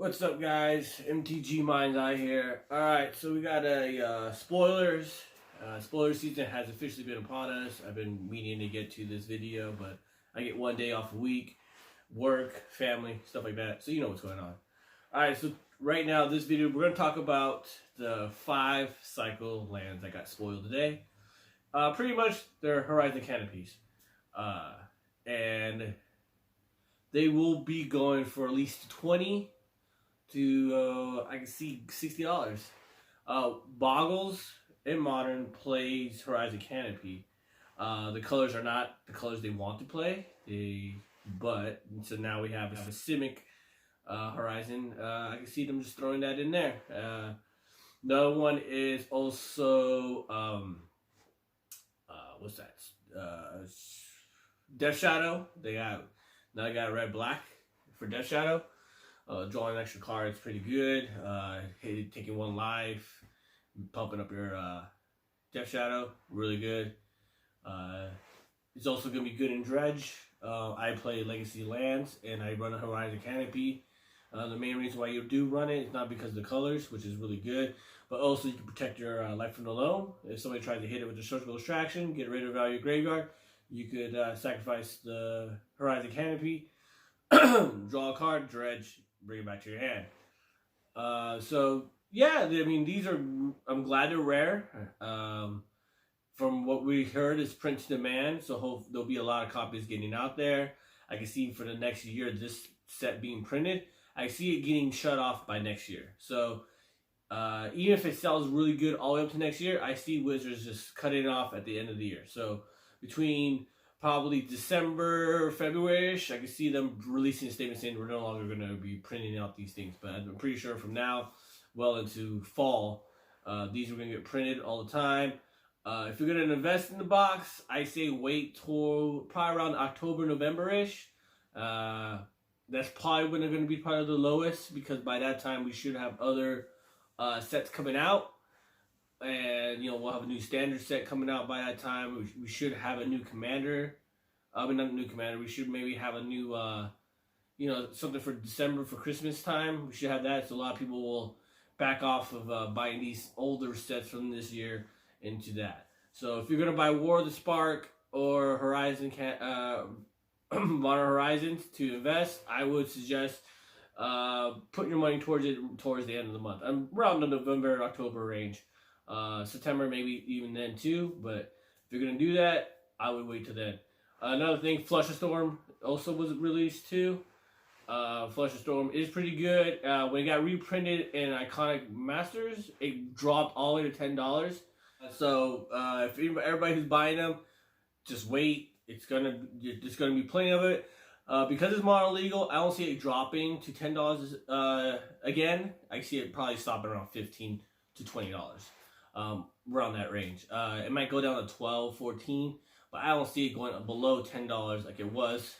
What's up, guys? MTG Mind's Eye here. Alright, so we got a spoilers. Spoiler season has officially been upon us. I've been meaning to get to this video, but I get one day off a week. Work, family, stuff like that. So you know what's going on. Alright, so right now, this video, we're going to talk about the 5 cycle lands that got spoiled today. Pretty much, they're Horizon Canopies. And they will be going for at least 20 to I can see $60. Boggles in Modern plays Horizon Canopy. The colors are not the colors they want to play. But so now we have a Simic Horizon. I can see them just throwing that in there. Another one is also what's that? Death Shadow. They got red black for Death Shadow. Drawing an extra card is pretty good. Taking 1 life, pumping up your Death Shadow, really good. It's also going to be good in Dredge. I play Legacy Lands, and I run a Horizon Canopy. The main reason why you do run it is not because of the colors, which is really good, but also you can protect your life from the loam. If somebody tries to hit it with a Surgical Extraction, get rid of value of graveyard, you could sacrifice the Horizon Canopy, draw a card, dredge, bring it back to your hand. So yeah, I mean, these are, I'm glad they're rare. From what we heard, is print to demand, so there'll be a lot of copies getting out there. I can see for the next year this set being printed. I see it getting shut off by next year. So even if it sells really good all the way up to next year, I see Wizards just cutting it off at the end of the year. So between probably December, February-ish, I can see them releasing a statement saying we're no longer going to be printing out these things. But I'm pretty sure from now, well into fall, these are going to get printed all the time. If you're going to invest in the box, I say wait till probably around October, November-ish. That's probably when they're going to be part of the lowest, because by that time we should have other sets coming out. And, you know, we'll have a new standard set coming out by that time. We should have a new commander. I mean, not a new commander. We should maybe have a new, you know, something for December for Christmas time. We should have that. So a lot of people will back off of buying these older sets from this year into that. So if you're going to buy War of the Spark or Horizon, Modern Horizons to invest, I would suggest putting your money towards it towards the end of the month. I'm around the November, October range. September maybe even then too, but if you're gonna do that, I would wait till then. Another thing, Flusterstorm also was released too. Flusterstorm is pretty good. When it got reprinted in Iconic Masters, it dropped all the way to $10. So if everybody who's buying them, just wait. It's gonna be plenty of it. Because it's mono legal, I don't see it dropping to $10 again. I see it probably stopping around $15 to $20. Around that range. It might go down to 12, 14, but I don't see it going below $10 like it was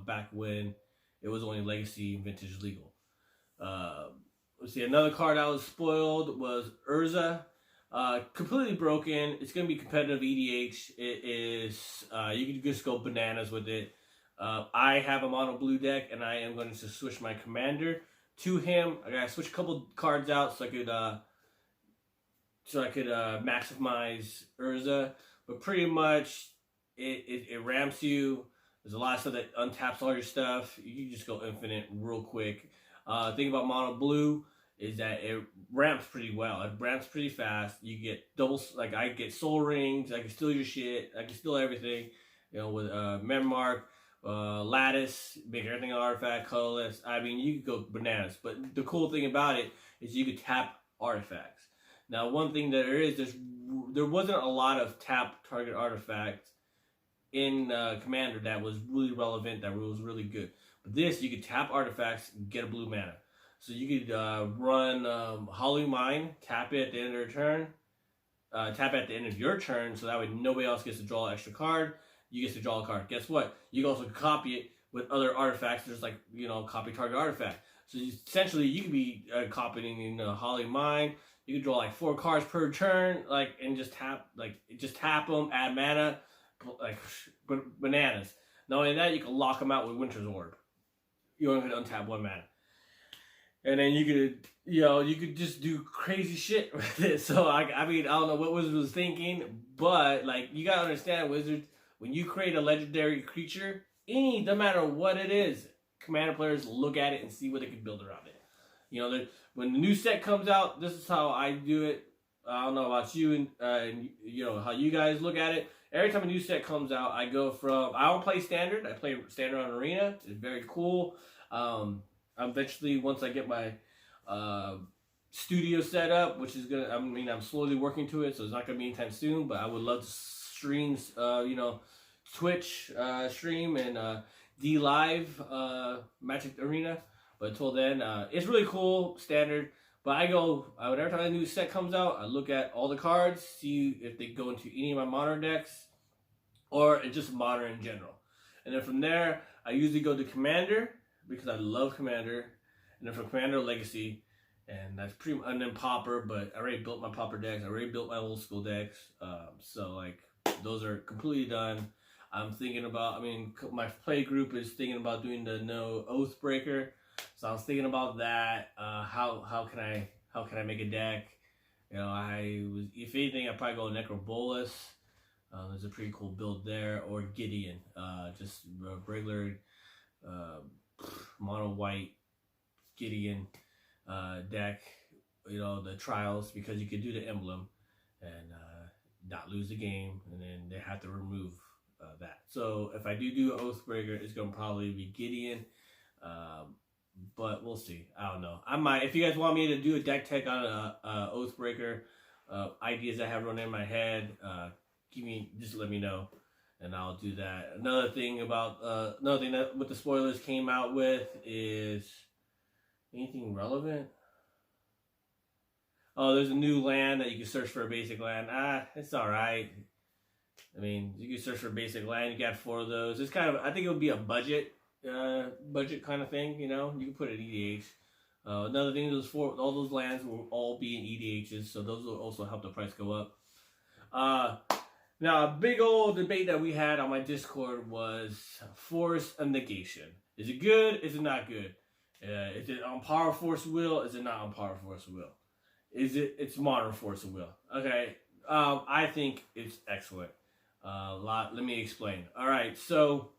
back when it was only Legacy and Vintage legal. Let's see, another card I was spoiled was Urza. Completely broken. It's going to be competitive EDH. It is, you can just go bananas with it. I have a mono blue deck, and I am going to switch my commander to him. I got to switch a couple cards out so I could maximize Urza, but pretty much it ramps you. There's a lot of stuff that untaps all your stuff. You can just go infinite real quick. Thing about mono blue is that it ramps pretty well. It ramps pretty fast. You get doubles, like I get soul rings. I can steal your shit. I can steal everything. You know, with Memomark, Lattice, make everything an artifact, colorless. I mean, you could go bananas. But the cool thing about it is you could tap artifacts. Now, one thing that there wasn't a lot of tap target artifacts in Commander that was really relevant, that was really good. But this, you could tap artifacts and get a blue mana. So you could run Hallowed Mine, tap it at the end of your turn, tap at the end of your turn, so that way nobody else gets to draw an extra card. You get to draw a card. Guess what? You can also copy it with other artifacts. There's like, you know, copy target artifact. So essentially, you could be copying Hallowed Mine. You can draw like 4 cards per turn, like, and just tap them, add mana, like bananas. Not only that, you can lock them out with Winter's Orb. You only can untap 1 mana. and then you could just do crazy shit with it. So I mean, I don't know what Wizards was thinking, but like you gotta understand, Wizards, when you create a legendary creature, no matter what it is, Commander players look at it and see what they can build around it. When the new set comes out, this is how I do it. I don't know about you and how you guys look at it. Every time a new set comes out, I don't play standard. I play standard on arena. It's very cool. Eventually, once I get my studio set up, which is gonna, I'm slowly working to it, so it's not gonna be anytime soon. But I would love to stream, Twitch stream and D Live Magic Arena. But until then, it's really cool, standard. But every time a new set comes out, I look at all the cards, see if they go into any of my modern decks, or just modern in general. And then from there, I usually go to Commander, because I love Commander. And then from Commander, Legacy. And that's and then Pauper, but I already built my Pauper decks. I already built my old school decks. So, like, those are completely done. I'm thinking about, my play group is thinking about doing the No Oathbreaker. So I was thinking about that. How can I make a deck? If anything, I'd probably go Necrobolus. There's a pretty cool build there, or Gideon. Just a regular mono white Gideon deck. The trials, because you could do the emblem and not lose the game, and then they have to remove that. So if I do Oathbreaker, it's gonna probably be Gideon. But we'll see. I don't know. I might. If you guys want me to do a deck tech on a Oathbreaker, ideas I have running in my head, just let me know, and I'll do that. Another thing that what the spoilers came out with is anything relevant. Oh, there's a new land that you can search for a basic land. It's all right. You can search for a basic land. You got 4 of those. It's I think it would be a budget kind of thing. You can put it in EDH. Another thing, all those lands will all be in EDHs, so those will also help the price go up. Now, a big old debate that we had on my Discord was Force of Negation. Is it good? Is it not good? Is it on par with Force of Will? Is it not on par with Force of Will? It's modern Force of Will. Okay. I think it's excellent. Let me explain. All right, so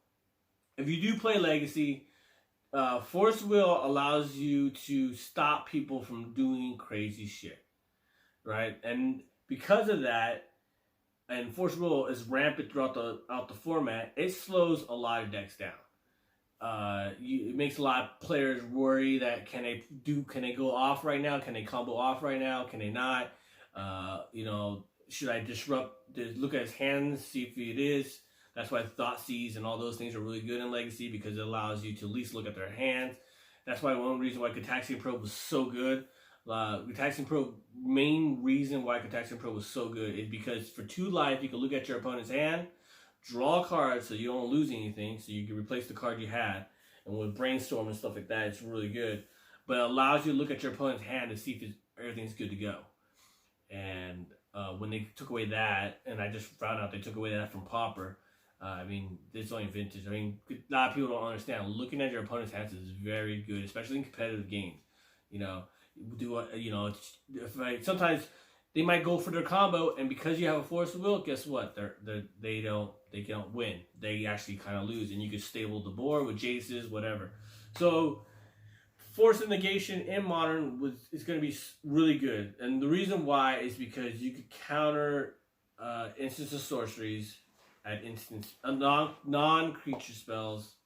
if you do play Legacy, Force of Will allows you to stop people from doing crazy shit, right? And because of that, and Force of Will is rampant throughout the format, it slows a lot of decks down. It makes a lot of players worry that can they go off right now? Can they combo off right now? Can they not? Should I disrupt? Look at his hands, see if it is. That's why Thoughtseize and all those things are really good in Legacy, because it allows you to at least look at their hands. That's why one reason why Gitaxian Probe was so good. Gitaxian Probe, main reason why Gitaxian Probe was so good is because for 2 life, you can look at your opponent's hand, draw a card so you don't lose anything, so you can replace the card you had. And with Brainstorm and stuff like that, it's really good. But it allows you to look at your opponent's hand to see if everything's good to go. And when they took away that, and I just found out they took away that from Pauper, it's only vintage. A lot of people don't understand. Looking at your opponent's hands is very good, especially in competitive games. Sometimes they might go for their combo, and because you have a Force of Will, guess what? They don't win. They actually kind of lose, and you can stable the board with Jaces, whatever. So Force of Negation in Modern is going to be really good, and the reason why is because you could counter instants of sorceries at non-creature spells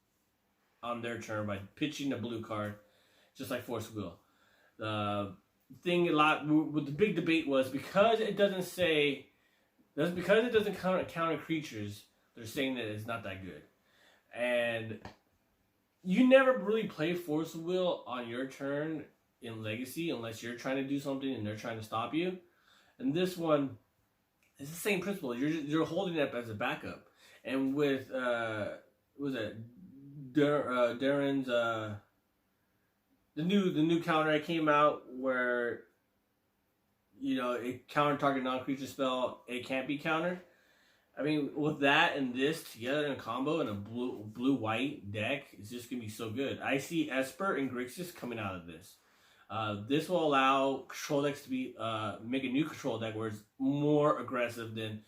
on their turn by pitching a blue card, just like Force of Will. The big debate was because it doesn't counter creatures, they're saying that it's not that good. And you never really play Force of Will on your turn in Legacy unless you're trying to do something and they're trying to stop you. And this one, it's the same principle. You're holding it up as a backup. And with Darren's the new counter that came out where it counter target non-creature spell, it can't be countered. With that and this together in a combo in a blue-white deck, it's just gonna be so good. I see Esper and Grixis coming out of this. This will allow control decks to be make a new control deck where it's more aggressive than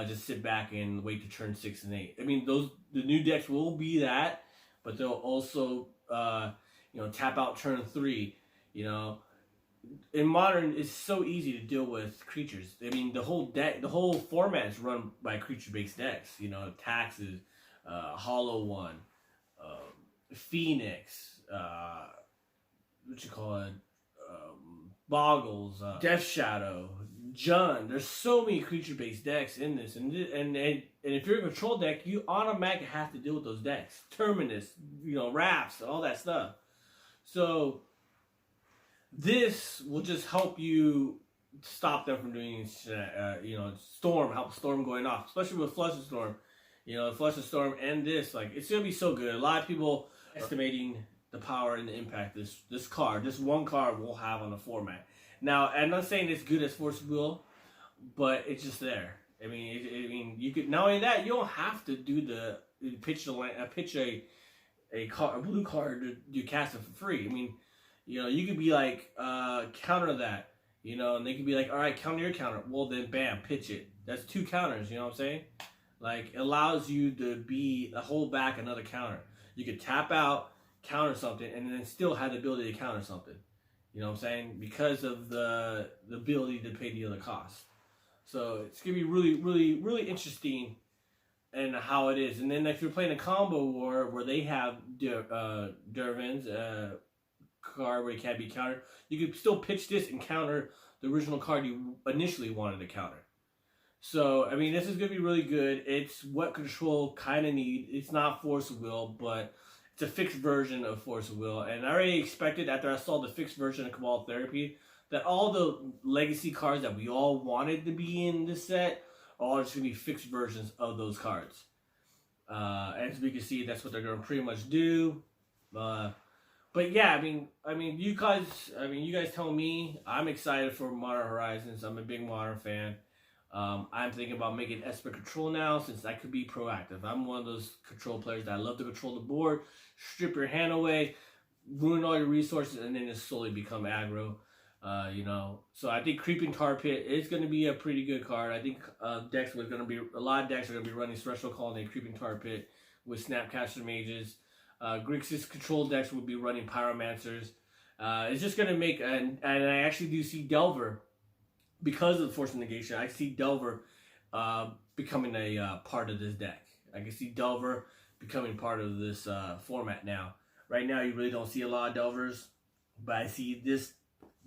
just sit back and wait to turn 6 and 8. I mean, the new decks will be that, but they'll also tap out turn 3. In Modern, it's so easy to deal with creatures. I mean, the whole format is run by creature-based decks. Taxes, Hollow One, Phoenix, Boggles, Death Shadow, Jund. There's so many creature-based decks in this, and if you're a control deck, you automatically have to deal with those decks. Terminus, Wraths, all that stuff. So this will just help you stop them from doing, help Storm going off, especially with Flush and Storm. Flush and Storm and this, it's gonna be so good. A lot of people are estimating the power and the impact this one card will have on the format. Now, I'm not saying it's good as Force of Will, but it's just there. I mean, you could, not only that, you don't have to do pitch a blue card to cast it for free. I mean, you could be like, counter that, and they could be like, all right, counter your counter. Well, then, bam, pitch it. That's 2 counters, you know what I'm saying? It allows you to hold back another counter. You could tap out, counter something, and then still have the ability to counter something. You know what I'm saying? Because of the ability to pay the other cost. So it's going to be really, really, really interesting and how it is. And then if you're playing a combo war where they have Dervin's card where it can't be countered, you could still pitch this and counter the original card you initially wanted to counter. So, I mean, this is going to be really good. It's what control kind of need. It's not Force of Will, but it's a fixed version of Force of Will. And I already expected, after I saw the fixed version of Cabal Therapy, that all the legacy cards that we all wanted to be in this set are all just going to be fixed versions of those cards. As we can see, that's what they're going to pretty much do. But yeah, I mean, you guys tell me. I'm excited for Modern Horizons. I'm a big Modern fan. I'm thinking about making Esper Control now, since I could be proactive. I'm one of those control players that I love to control the board, strip your hand away, ruin all your resources, and then just slowly become aggro. So I think Creeping Tar Pit is going to be a pretty good card. I think a lot of decks are going to be running Threshold Call and Creeping Tar Pit with Snapcaster Mages. Grixis control decks would be running Pyromancers. It's just going to make, and I actually do see Delver. Because of the Force of Negation, I see Delver becoming a part of this deck. I can see Delver becoming part of this format now. Right now, you really don't see a lot of Delvers, but I see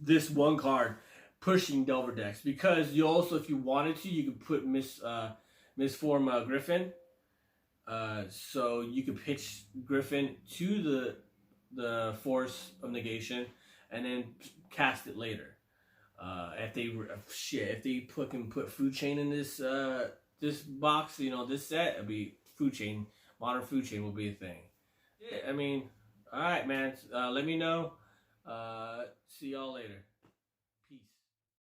this one card pushing Delver decks. Because you also, if you wanted to, you could put Misform Griffin. So you could pitch Griffin to the Force of Negation and then cast it later. If they can put Food Chain in this box, this set, it'll be Food Chain. Modern Food Chain will be a thing. Yeah, I mean, all right, man. Let me know. See y'all later.